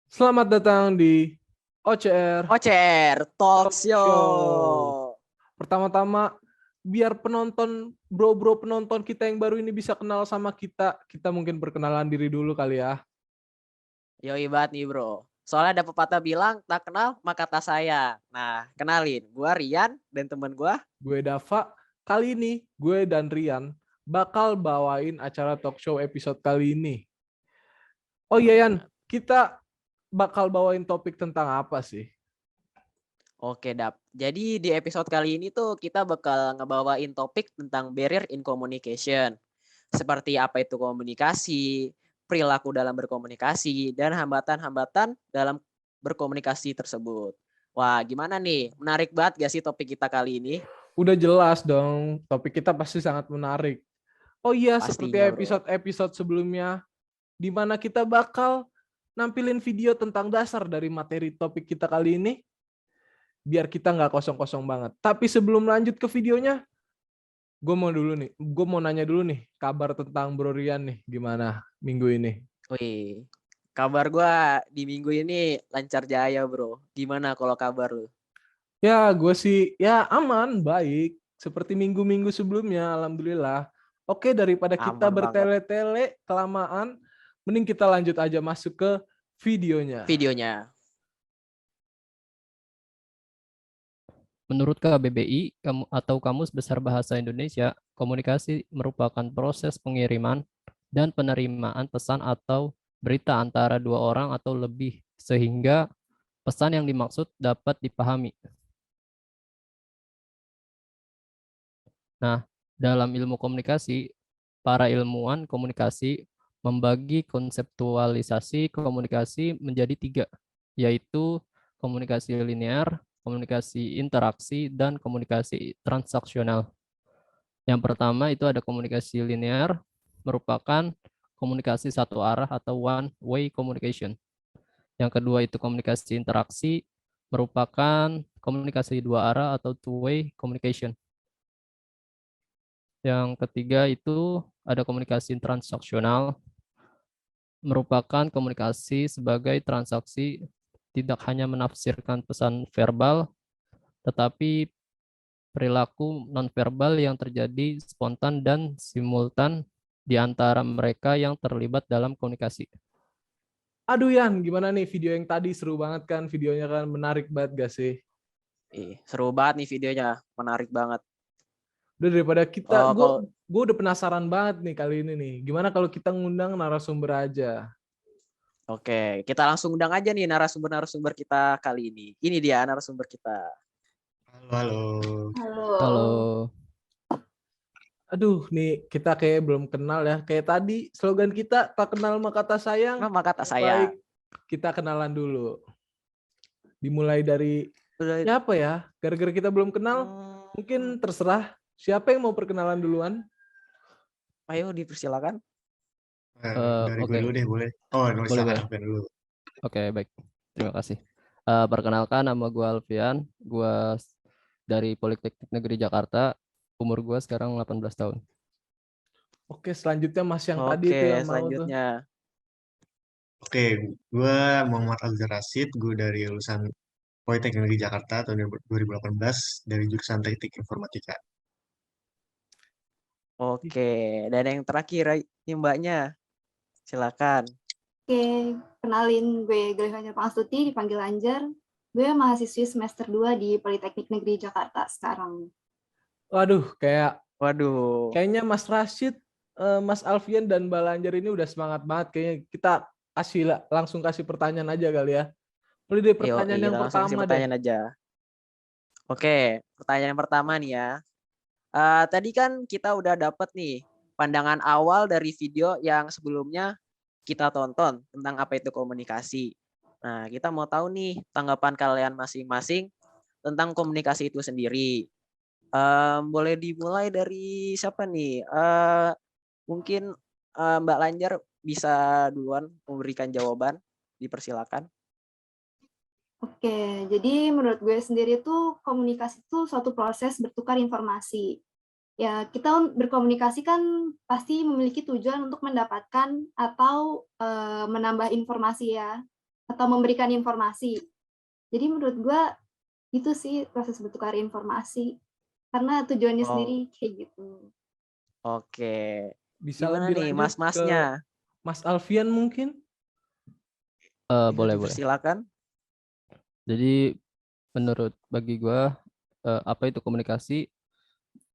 Selamat datang di OCR OCR Talk Talk Show. Show. Pertama-tama, biar penonton, bro-bro penonton kita yang baru ini bisa kenal sama kita mungkin perkenalan diri dulu kali ya. Yoi banget nih bro. Soalnya ada pepatah bilang, tak kenal maka tak sayang. Nah, kenalin. Gua Rian dan temen gua. Gue Dava, kali ini gue dan Rian bakal bawain acara talk show episode kali ini. Oh iya Yan, Bener. kita bakal bawain topik tentang apa sih? Oke, Dap. Jadi di episode kali ini tuh kita bakal ngebawain topik tentang barrier in communication. Seperti apa itu komunikasi, perilaku dalam berkomunikasi, dan hambatan-hambatan dalam berkomunikasi tersebut. Wah, gimana nih? Menarik banget gak sih topik kita kali ini? Udah jelas dong, topik kita pasti sangat menarik. Oh iya, seperti Pastinya, bro. episode-episode sebelumnya, di mana kita bakal nampilin video tentang dasar dari materi topik kita kali ini, biar kita nggak kosong-kosong banget. Tapi sebelum lanjut ke videonya, gue mau nanya dulu nih, kabar tentang Bro Rian nih, gimana minggu ini? Wih, kabar gua di minggu ini lancar jaya, bro. Gimana kalau kabar lu? Ya, gue sih ya aman, baik. Seperti minggu-minggu sebelumnya, alhamdulillah. Oke, daripada kita Aman banget. bertele-tele kelamaan, mending kita lanjut aja masuk ke videonya. Videonya. Menurut KBBI atau Kamus Besar Bahasa Indonesia, komunikasi merupakan proses pengiriman dan penerimaan pesan atau berita antara dua orang atau lebih, sehingga pesan yang dimaksud dapat dipahami. Nah, dalam ilmu komunikasi, para ilmuwan komunikasi membagi konseptualisasi komunikasi menjadi tiga, yaitu komunikasi linear, komunikasi interaksi, dan komunikasi transaksional. Yang pertama itu ada komunikasi linear, merupakan komunikasi satu arah atau one way communication. Yang kedua itu komunikasi interaksi, merupakan komunikasi dua arah atau two way communication. Yang ketiga itu ada komunikasi transaksional, merupakan komunikasi sebagai transaksi, tidak hanya menafsirkan pesan verbal, tetapi perilaku nonverbal yang terjadi spontan dan simultan di antara mereka yang terlibat dalam komunikasi. Aduh Yan, gimana nih video yang tadi seru banget kan? Videonya kan menarik banget gak sih? Seru banget nih videonya. Menarik banget. Udah daripada kita, Oh, kalau gue udah penasaran banget nih kali ini nih. Gimana kalau kita ngundang narasumber aja? Oke, kita langsung undang aja nih narasumber-narasumber kita kali ini. Ini dia narasumber kita. Halo, Halo. Aduh, nih kita kayak belum kenal ya. Kayak tadi slogan kita, tak kenal maka tak sayang. Nama kata saya. Baik, kita kenalan dulu. Dimulai dari siapa ya? Gara-gara kita belum kenal, mungkin terserah. Siapa yang mau perkenalan duluan? Ayo dipersilakan. dari gue Oke. dulu deh boleh. Oh, Boleh, silakan boleh. Alfian dulu. Oke, baik. Terima kasih. Perkenalkan, nama gue Alfian. Gue dari Politeknik Negeri Jakarta. Umur gue sekarang 18 tahun. Oke, selanjutnya Mas yang tadi Oke, itu yang mau tuh. selanjutnya. Oke, gue Muhammad Azhar Rashid, gue dari lulusan Politeknik Negeri Jakarta tahun 2018 dari jurusan Teknik Informatika. Oke, dan yang terakhir ini mbaknya. Silakan. Oke, kenalin gue Glevania Pangstuti, dipanggil Anjar. Gue mahasiswi semester 2 di Politeknik Negeri Jakarta sekarang. Waduh, Waduh. kayaknya Mas Rashid, Mas Alfian dan Mbak Lanjar ini udah semangat banget. Kayaknya kita langsung kasih pertanyaan aja kali ya. Boleh deh pertanyaan yang Langsung kasih pertama deh. pertanyaan aja. Oke, pertanyaan yang pertama nih ya. Tadi kan kita udah dapet nih pandangan awal dari video yang sebelumnya kita tonton tentang apa itu komunikasi. Nah, kita mau tahu nih tanggapan kalian masing-masing tentang komunikasi itu sendiri. Boleh dimulai dari siapa nih? Mungkin Mbak Lanjar bisa duluan memberikan jawaban. Dipersilakan. Oke, jadi menurut gue sendiri tuh komunikasi itu suatu proses bertukar informasi. Ya, kita berkomunikasi kan pasti memiliki tujuan untuk mendapatkan atau menambah informasi ya. atau memberikan informasi. Jadi menurut gue itu sih proses bertukar informasi karena tujuannya Oh, sendiri kayak gitu. oke. Bisa Gimana lebih nih lanjut ke mas-masnya? Mas Alfian mungkin? Bisa Boleh. dipersilakan. Jadi menurut bagi gua apa itu komunikasi?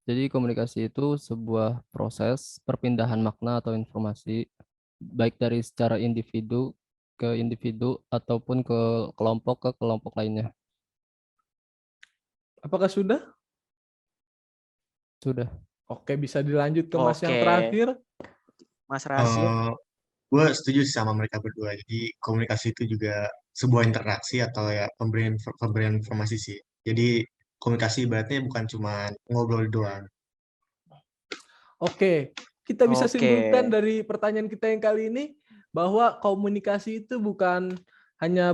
Jadi komunikasi itu sebuah proses perpindahan makna atau informasi baik dari secara individu ke individu ataupun ke kelompok lainnya. Apakah sudah? Sudah. Oke, bisa dilanjut ke Mas yang Oke, terakhir. Mas Rashid. Gue setuju sih sama mereka berdua. Jadi komunikasi itu juga sebuah interaksi atau ya pemberian informasi sih. Jadi komunikasi ibaratnya bukan cuma ngobrol doang. Oke, kita bisa Oke, simpulkan dari pertanyaan kita yang kali ini bahwa komunikasi itu bukan hanya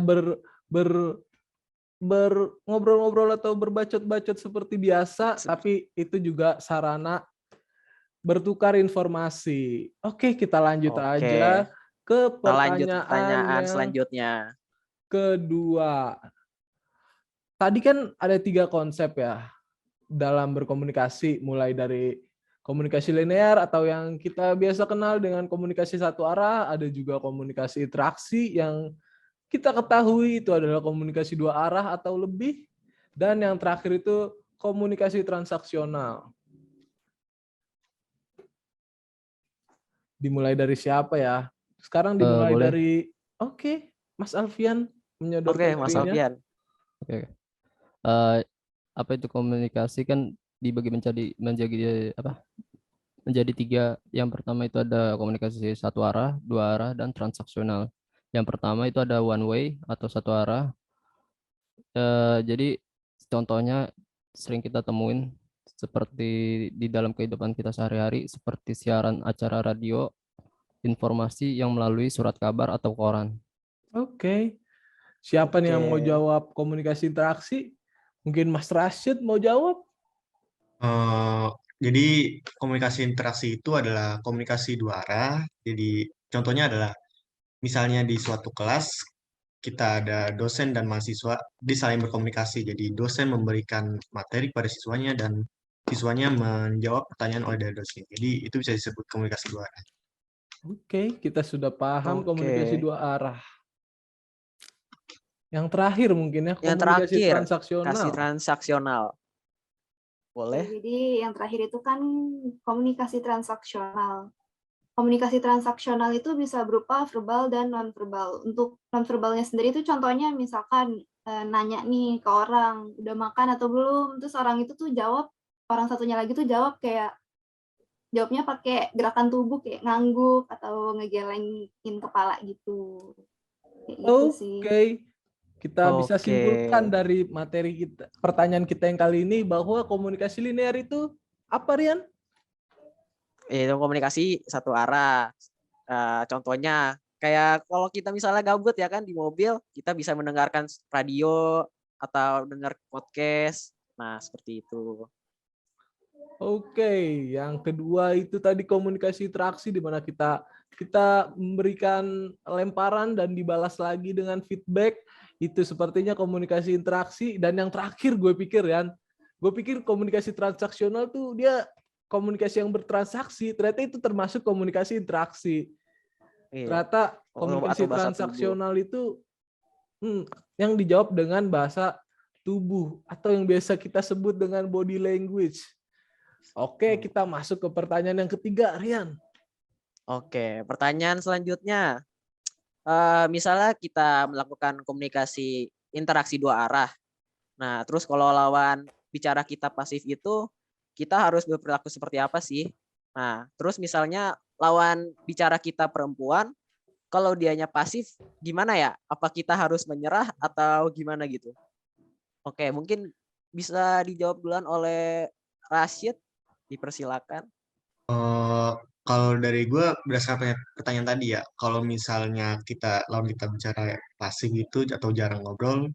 ngobrol-ngobrol atau berbacot-bacot seperti biasa, tapi itu juga sarana bertukar informasi. Oke, kita lanjut oke. aja ke Kita lanjut ke pertanyaan pertanyaan yang selanjutnya. kedua. Tadi kan ada 3 konsep ya dalam berkomunikasi, mulai dari komunikasi linear atau yang kita biasa kenal dengan komunikasi satu arah, ada juga komunikasi interaksi yang kita ketahui itu adalah komunikasi 2 arah atau lebih, dan yang terakhir itu komunikasi transaksional. Dimulai dari siapa ya? Sekarang dimulai Boleh. dari, oke, Mas Alfian Oke, menyodorkan Mas dirinya. Alfian. Oke. Eh, apa itu komunikasi kan dibagi menjadi 3. Yang pertama itu ada komunikasi satu arah, 2 arah, dan transaksional. Yang pertama itu ada one way atau satu arah. Jadi contohnya sering kita temuin seperti di dalam kehidupan kita sehari-hari, seperti siaran acara radio, informasi yang melalui surat kabar atau koran. Oke. Siapa nih yang mau Oke. jawab komunikasi interaksi? Mungkin Mas Rashid mau jawab? Eh, jadi komunikasi interaksi itu adalah komunikasi 2 arah. Jadi contohnya adalah misalnya di suatu kelas kita ada dosen dan mahasiswa, dia saling berkomunikasi. Jadi dosen memberikan materi pada siswanya dan siswanya menjawab pertanyaan oleh dari dosen. Jadi itu bisa disebut komunikasi 2 arah. Oke, kita sudah paham Oke. komunikasi 2 arah. Yang terakhir mungkin ya, Yang komunikasi terakhir, kasih transaksional. transaksional. Boleh? Jadi yang terakhir itu kan komunikasi transaksional. Komunikasi transaksional itu bisa berupa verbal dan nonverbal. Untuk nonverbalnya sendiri itu contohnya misalkan nanya nih ke orang, udah makan atau belum? Terus orang itu tuh jawab, orang satunya lagi tuh jawabnya pakai gerakan tubuh kayak ngangguk atau ngegelengin kepala gitu. Kayak gitu sih. Oke, kita bisa Oke. simpulkan dari materi kita, pertanyaan kita yang kali ini bahwa komunikasi linear itu apa, Rian? Itu komunikasi satu arah. Contohnya kayak kalau kita misalnya gabut ya kan di mobil, kita bisa mendengarkan radio atau dengar podcast. Nah, seperti itu. Oke, yang kedua itu tadi komunikasi interaksi di mana kita memberikan lemparan dan dibalas lagi dengan feedback. Itu sepertinya komunikasi interaksi. Dan yang terakhir gue pikir komunikasi transaksional tuh dia komunikasi yang bertransaksi. Ternyata itu termasuk komunikasi interaksi. Iya. Ternyata komunikasi Atau bahasa tubuh. transaksional itu yang dijawab dengan bahasa tubuh atau yang biasa kita sebut dengan body language. Oke, kita masuk ke pertanyaan yang ketiga, Rian. Oke, pertanyaan selanjutnya. Misalnya kita melakukan komunikasi interaksi 2 arah. Nah, terus kalau lawan bicara kita pasif itu, kita harus berperilaku seperti apa sih? Nah, terus misalnya lawan bicara kita perempuan, kalau dianya pasif, gimana ya? Apa kita harus menyerah atau gimana gitu? Oke, mungkin bisa dijawab duluan oleh Rashid. Dipersilakan. Kalau dari gue berdasarkan pertanyaan tadi ya, kalau misalnya lawan kita bicara pasif gitu atau jarang ngobrol,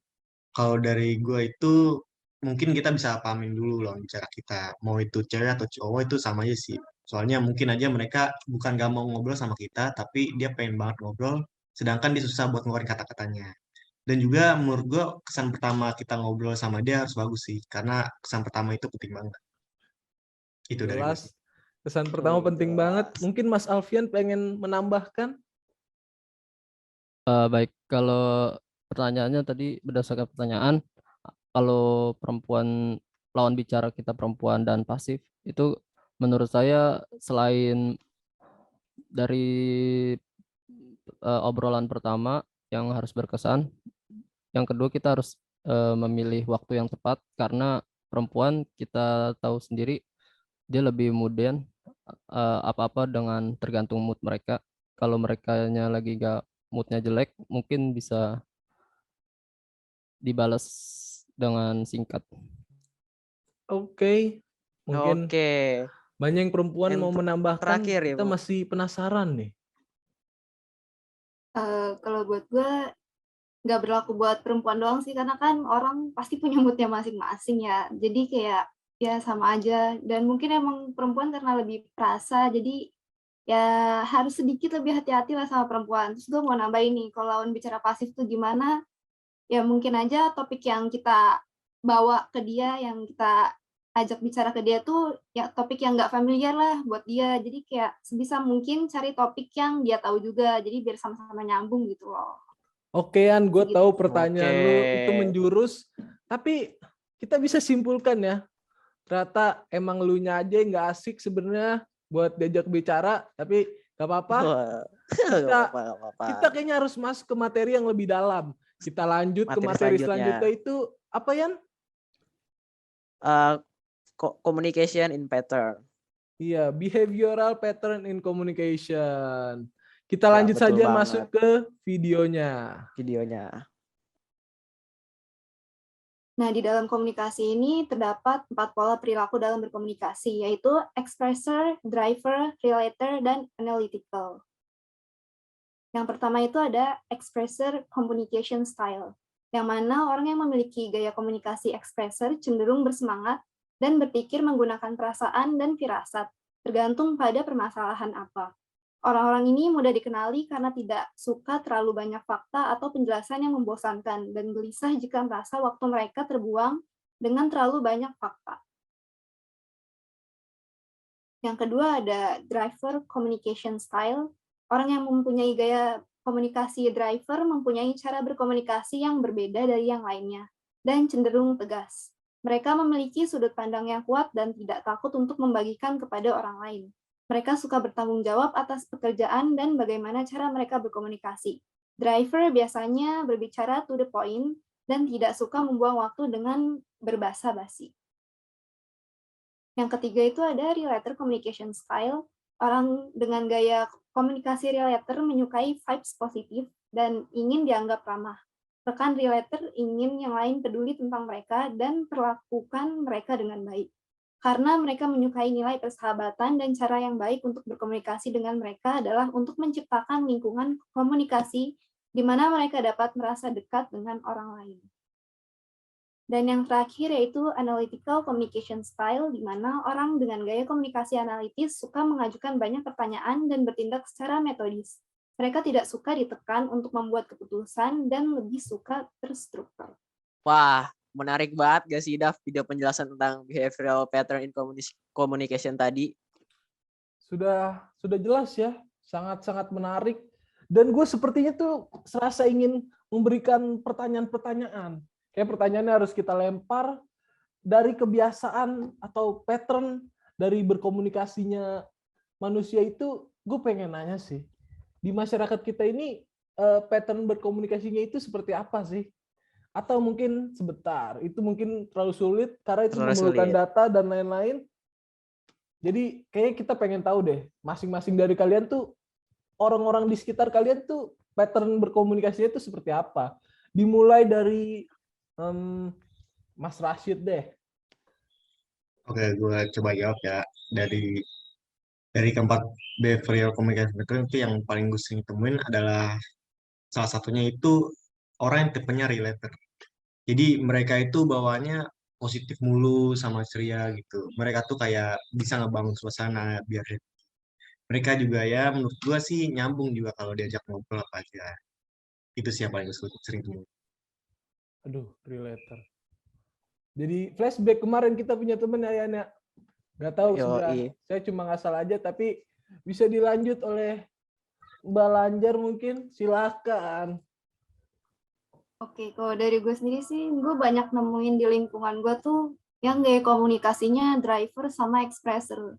kalau dari gue itu mungkin kita bisa pahamin dulu lawan bicara kita, mau itu cewek atau cowok itu sama aja sih. Soalnya mungkin aja mereka bukan gak mau ngobrol sama kita, tapi dia pengen banget ngobrol, sedangkan dia susah buat ngeluarin kata-katanya. Dan juga menurut gue kesan pertama kita ngobrol sama dia harus bagus sih, karena kesan pertama itu penting banget. Itu dari gue sih. Jelas. Kesan pertama penting banget. Jelas. Mungkin Mas Alfian pengen menambahkan? Baik, kalau pertanyaannya tadi berdasarkan pertanyaan, kalau perempuan lawan bicara kita perempuan dan pasif itu menurut saya selain dari obrolan pertama yang harus berkesan, yang kedua kita harus memilih waktu yang tepat karena perempuan kita tahu sendiri dia lebih kemudian apa-apa dengan tergantung mood mereka. Kalau merekanya lagi gak moodnya jelek, mungkin bisa dibalas dengan singkat. Oke. Mungkin Oke. banyak yang perempuan Yang mau menambahkan, terakhir ya, kita Bu. masih penasaran nih. Kalau buat gue nggak berlaku buat perempuan doang sih, karena kan orang pasti punya moodnya masing-masing ya. Jadi kayak ya sama aja. Dan mungkin emang perempuan karena lebih perasa, jadi ya harus sedikit lebih hati-hati lah sama perempuan. Terus gue mau nambahin nih, kalau lawan bicara pasif tuh gimana? Ya mungkin aja topik yang kita bawa ke dia, yang kita ajak bicara ke dia tuh ya topik yang nggak familiar lah buat dia. Jadi kayak sebisa mungkin cari topik yang dia tahu juga. Jadi biar sama-sama nyambung gitu loh. Okean, gue Segitu. tahu pertanyaan lu itu Oke. menjurus, tapi kita bisa simpulkan ya, ternyata emang lu nya aja yang nggak asik sebenarnya buat diajak bicara, tapi gak apa-apa. Wah, Kita, nggak apa-apa. kita kayaknya harus masuk ke materi yang lebih dalam. Kita lanjut ke Materi materi selanjutnya. selanjutnya itu apa Yan? Communication in pattern. Iya, behavioral pattern in communication. Kita Ya, lanjut betul saja banget. masuk ke videonya. Videonya. Nah, di dalam komunikasi ini terdapat 4 pola perilaku dalam berkomunikasi, yaitu expressor, driver, relator, dan analytical. Yang pertama itu ada expressor communication style, yang mana orang yang memiliki gaya komunikasi expressor cenderung bersemangat dan berpikir menggunakan perasaan dan firasat, tergantung pada permasalahan apa. Orang-orang ini mudah dikenali karena tidak suka terlalu banyak fakta atau penjelasan yang membosankan dan gelisah jika merasa waktu mereka terbuang dengan terlalu banyak fakta. Yang kedua ada driver communication style. Orang yang mempunyai gaya komunikasi driver mempunyai cara berkomunikasi yang berbeda dari yang lainnya dan cenderung tegas. Mereka memiliki sudut pandang yang kuat dan tidak takut untuk membagikan kepada orang lain. Mereka suka bertanggung jawab atas pekerjaan dan bagaimana cara mereka berkomunikasi. Driver biasanya berbicara to the point dan tidak suka membuang waktu dengan berbasa-basi. Yang ketiga itu ada relator communication style. Orang dengan gaya komunikasi relator menyukai vibes positif dan ingin dianggap ramah. Rekan relator ingin yang lain peduli tentang mereka dan perlakukan mereka dengan baik. Karena mereka menyukai nilai persahabatan dan cara yang baik untuk berkomunikasi dengan mereka adalah untuk menciptakan lingkungan komunikasi di mana mereka dapat merasa dekat dengan orang lain. Dan yang terakhir yaitu analytical communication style, di mana orang dengan gaya komunikasi analitis suka mengajukan banyak pertanyaan dan bertindak secara metodis. Mereka tidak suka ditekan untuk membuat keputusan dan lebih suka terstruktur. Wah, menarik banget gak sih, Daf, video penjelasan tentang behavioral pattern in communication tadi? Sudah jelas ya, sangat-sangat menarik. Dan gue sepertinya tuh serasa ingin memberikan pertanyaan-pertanyaan. Kayak pertanyaannya harus kita lempar dari kebiasaan atau pattern dari berkomunikasinya manusia itu, gue pengen nanya sih. Di masyarakat kita ini, pattern berkomunikasinya itu seperti apa sih? Atau mungkin sebentar, itu mungkin terlalu sulit karena itu memerlukan data dan lain-lain. Jadi kayaknya kita pengen tahu deh, masing-masing dari kalian tuh, orang-orang di sekitar kalian tuh pattern berkomunikasinya itu seperti apa? Dimulai dari Mas Rashid deh. Oke, gue coba jawab ya. Dari keempat behavioral communication pattern itu yang paling gue sering temuin adalah salah satunya itu orang yang tipenya relator. Jadi mereka itu bawaannya positif mulu sama ceria gitu. Mereka tuh kayak bisa ngebangun suasana biar mereka juga ya menurut gua sih nyambung juga kalau diajak ngobrol apa aja. Itu sih yang paling sering temui. Aduh, relator. Jadi flashback kemarin kita punya temen ya, Yan, ya. Nggak tahu sudah, Yoi. saya cuma ngasal aja, tapi bisa dilanjut oleh Mbak Lanjar mungkin, silakan. Oke, kalau dari gue sendiri sih, gue banyak nemuin di lingkungan gue tuh yang gaya komunikasinya driver sama expressor.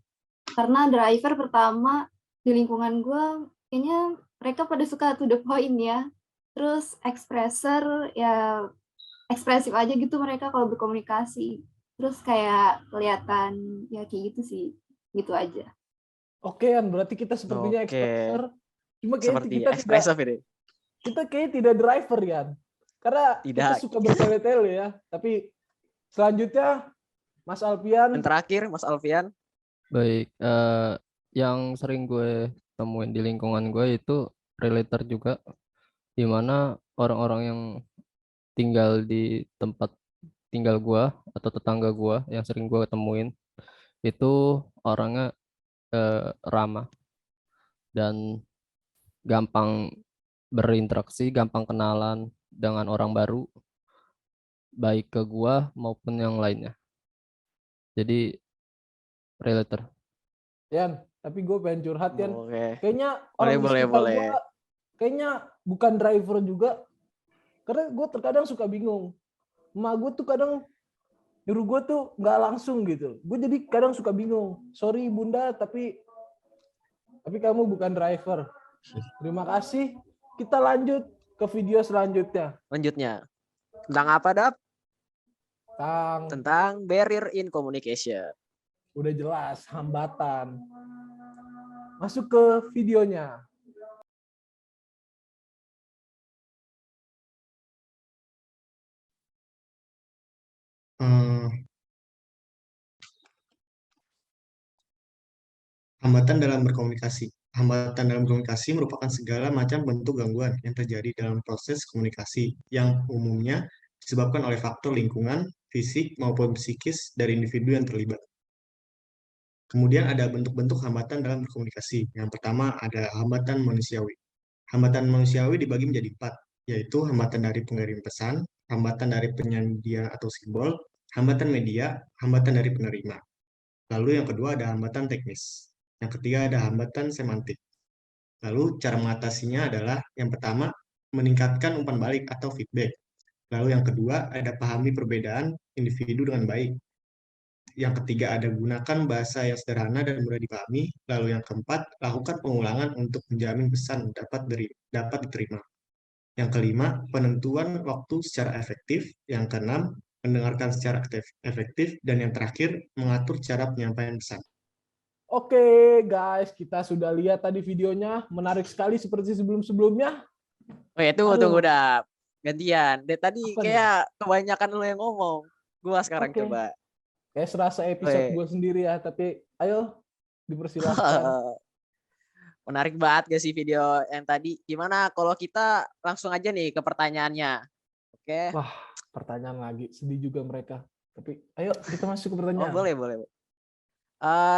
Karena driver pertama di lingkungan gue, kayaknya mereka pada suka to the point ya. Terus expressor ya ekspresif aja gitu mereka kalau berkomunikasi. Terus kayak kelihatan ya kayak gitu sih, gitu aja. Oke, Yan, berarti kita sepertinya Oke. expressor. Cuma kayaknya Seperti kita ekspresif ini. kayaknya tidak driver, Yan. Karena kita Tidak. suka bertele-tele ya. Tapi selanjutnya, Mas Alfian. Yang terakhir, Mas Alfian. Baik, yang sering gue temuin di lingkungan gue itu relator juga, di mana orang-orang yang tinggal di tempat tinggal gue atau tetangga gue yang sering gue temuin itu orangnya ramah dan gampang berinteraksi, gampang kenalan dengan orang baru, baik ke gue maupun yang lainnya. Jadi relator. Yan, tapi gue pengen curhat, Yan. Oke. Kayaknya orang di sekitar gue kayaknya bukan driver juga. Karena gue terkadang suka bingung. Emak gue tuh kadang nyuruh gue tuh nggak langsung gitu. Gue jadi kadang suka bingung. Sorry bunda, tapi kamu bukan driver. Terima kasih. Kita lanjut ke video selanjutnya. Lanjutnya. Tentang apa, Dap? Tang, Tentang barrier in communication. udah jelas, hambatan. Masuk ke videonya. Hambatan dalam berkomunikasi. Hambatan dalam komunikasi merupakan segala macam bentuk gangguan yang terjadi dalam proses komunikasi yang umumnya disebabkan oleh faktor lingkungan, fisik, maupun psikis dari individu yang terlibat. Kemudian ada bentuk-bentuk hambatan dalam berkomunikasi. Yang pertama ada hambatan manusiawi. Hambatan manusiawi dibagi menjadi 4, yaitu hambatan dari pengirim pesan, hambatan dari penyedia atau simbol, hambatan media, hambatan dari penerima. Lalu yang kedua ada hambatan teknis. Yang ketiga ada hambatan semantik. Lalu cara mengatasinya adalah yang pertama meningkatkan umpan balik atau feedback. Lalu yang kedua ada pahami perbedaan individu dengan baik. Yang ketiga ada gunakan bahasa yang sederhana dan mudah dipahami. Lalu yang keempat lakukan pengulangan untuk menjamin pesan dapat diterima. Yang kelima penentuan waktu secara efektif. Yang keenam mendengarkan secara efektif. Dan yang terakhir mengatur cara penyampaian pesan. Oke guys, kita sudah lihat tadi videonya. Menarik sekali seperti sebelum-sebelumnya. Oh ya, tunggu Dap. Gantian. Dari tadi Apa kayak kebanyakan lo yang ngomong. Gua sekarang Oke. coba. Kayak serasa episode Oke. gue sendiri ya, tapi ayo dipersilakan. Menarik banget gak sih video yang tadi? Gimana kalau kita langsung aja nih ke pertanyaannya? Oke. Wah, pertanyaan lagi. Sedih juga mereka. Tapi ayo kita masuk ke pertanyaan. Oh, boleh.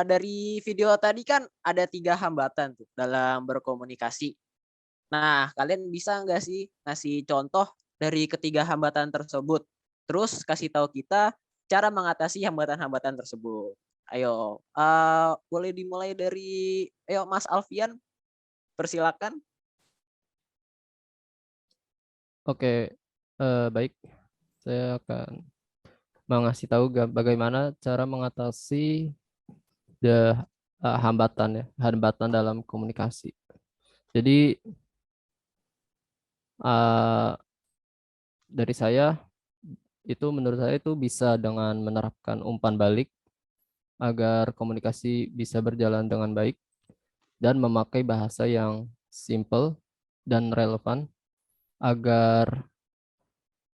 Dari video tadi kan ada 3 hambatan tuh dalam berkomunikasi. Nah, kalian bisa nggak sih ngasih contoh dari ketiga hambatan tersebut? Terus kasih tahu kita cara mengatasi hambatan-hambatan tersebut. Ayo, boleh dimulai dari, Mas Alfian, persilakan. Oke, baik. Saya akan mengasih tahu bagaimana cara mengatasi hambatan dalam komunikasi. Jadi dari saya itu menurut saya itu bisa dengan menerapkan umpan balik agar komunikasi bisa berjalan dengan baik dan memakai bahasa yang simple dan relevan agar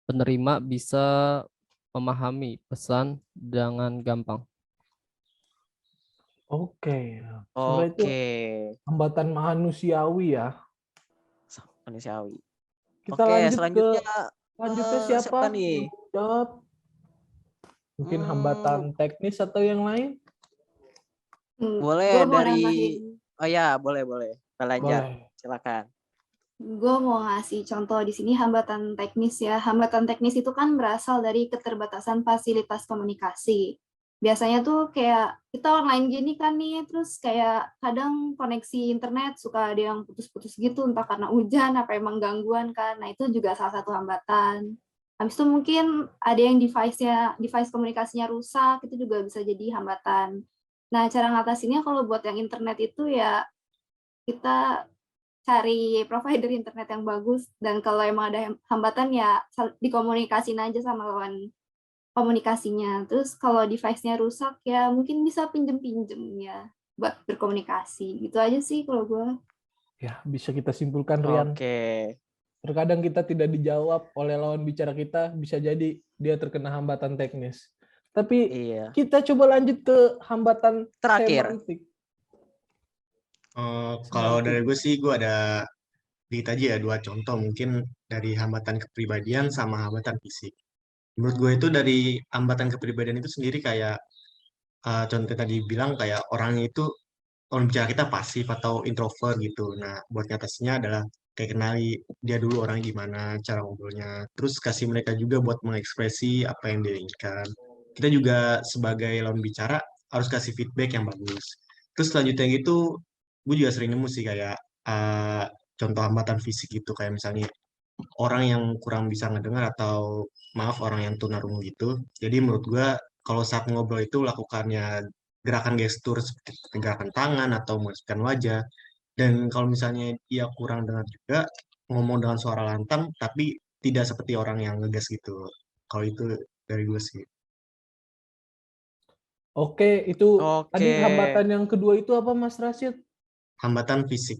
penerima bisa memahami pesan dengan gampang. Oke. Sebenarnya itu hambatan manusiawi ya. Manusiawi. Kita lanjut selanjutnya siapa nih? Jawab. Mungkin hambatan teknis atau yang lain? Boleh dari Oh ya, boleh. Belajar, Boleh. silakan. Gue mau ngasih contoh di sini hambatan teknis ya. Hambatan teknis itu kan berasal dari keterbatasan fasilitas komunikasi. Biasanya tuh kayak kita online gini kan nih, terus kayak kadang koneksi internet suka ada yang putus-putus gitu, entah karena hujan apa emang gangguan kan. Nah itu juga salah satu hambatan. Habis itu mungkin ada yang device komunikasinya rusak, itu juga bisa jadi hambatan. Nah cara ngatasinnya kalau buat yang internet itu ya kita cari provider internet yang bagus, dan kalau emang ada hambatan ya dikomunikasin aja sama lawan komunikasinya. Terus kalau device-nya rusak ya mungkin bisa pinjem-pinjem ya buat berkomunikasi. Gitu aja sih kalau gue. Ya, bisa kita simpulkan, Rian. Oke. Terkadang kita tidak dijawab oleh lawan bicara kita, bisa jadi dia terkena hambatan teknis. Tapi Iya. kita coba lanjut ke hambatan Terakhir. semantik. Kalau Semantik. dari gue sih, gue ada dikit aja ya 2 contoh mungkin dari hambatan kepribadian sama hambatan fisik. Menurut gue itu dari hambatan kepribadian itu sendiri kayak contoh tadi bilang kayak orangnya itu kalau bicara kita pasif atau introvert gitu. Nah, buat ngatasinya adalah kayak kenali dia dulu orangnya gimana, cara ngobrolnya. Terus kasih mereka juga buat mengekspresi apa yang dia inginkan. Kita juga sebagai lawan bicara harus kasih feedback yang bagus. Terus selanjutnya gitu, gue juga sering nemu sih kayak uh, contoh hambatan fisik gitu. Kayak misalnya orang yang kurang bisa ngedengar atau maaf orang yang tunarungu gitu. Jadi menurut gua kalau saat ngobrol itu lakukannya gerakan gestur seperti gerakan tangan atau mengekspresikan wajah. Dan kalau misalnya dia kurang dengar juga ngomong dengan suara lantang tapi tidak seperti orang yang ngegas gitu. Kalau itu dari gue sih. Oke, itu Oke. tadi hambatan yang kedua itu apa, Mas Rashid? Hambatan fisik.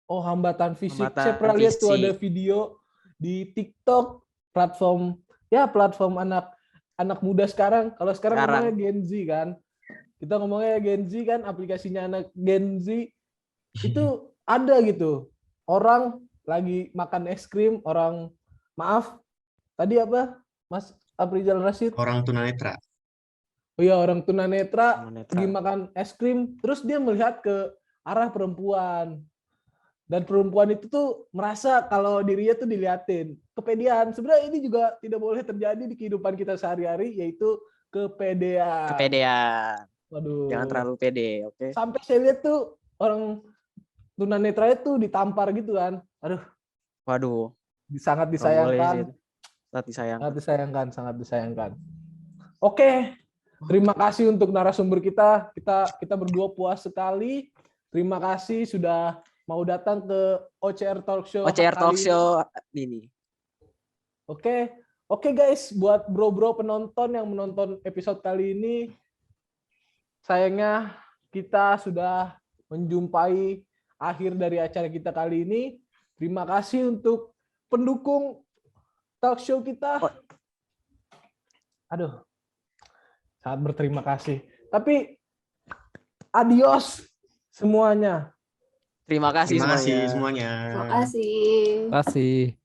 Oh, hambatan fisik. Saya Hambatan pernah lihat tuh ada fisik. video di TikTok, platform anak anak muda sekarang. Kalau sekarang ngomongnya Gen Z kan. Kita ngomongnya Gen Z kan, aplikasinya anak Gen Z itu ada gitu. Orang lagi makan es krim, tadi apa? Mas Afrizal Rashid? Orang tunanetra. Oh iya, orang tunanetra Tunanetra. pergi makan es krim, terus dia melihat ke arah perempuan. Dan perempuan itu tuh merasa kalau dirinya tuh diliatin. Kepedean. Sebenarnya ini juga tidak boleh terjadi di kehidupan kita sehari-hari, yaitu kepedean. Kepedean. Waduh. Jangan terlalu pede, oke? Sampai saya lihat tuh orang tunanetra itu ditampar gitu kan. Aduh. Waduh. Sangat Nggak boleh sih. disayangkan. Sangat disayangkan. Oke. Terima kasih untuk narasumber kita. Kita berdua puas sekali. Terima kasih sudah mau datang ke OCR Talk Show. OCR Talk Show ini. Oke guys, buat bro-bro penonton yang menonton episode kali ini, sayangnya kita sudah menjumpai akhir dari acara kita kali ini. Terima kasih untuk pendukung talk show kita. Aduh, sangat berterima kasih. Tapi adios semuanya. Terima kasih Terima kasih semuanya. semuanya. Terima kasih. Terima kasih.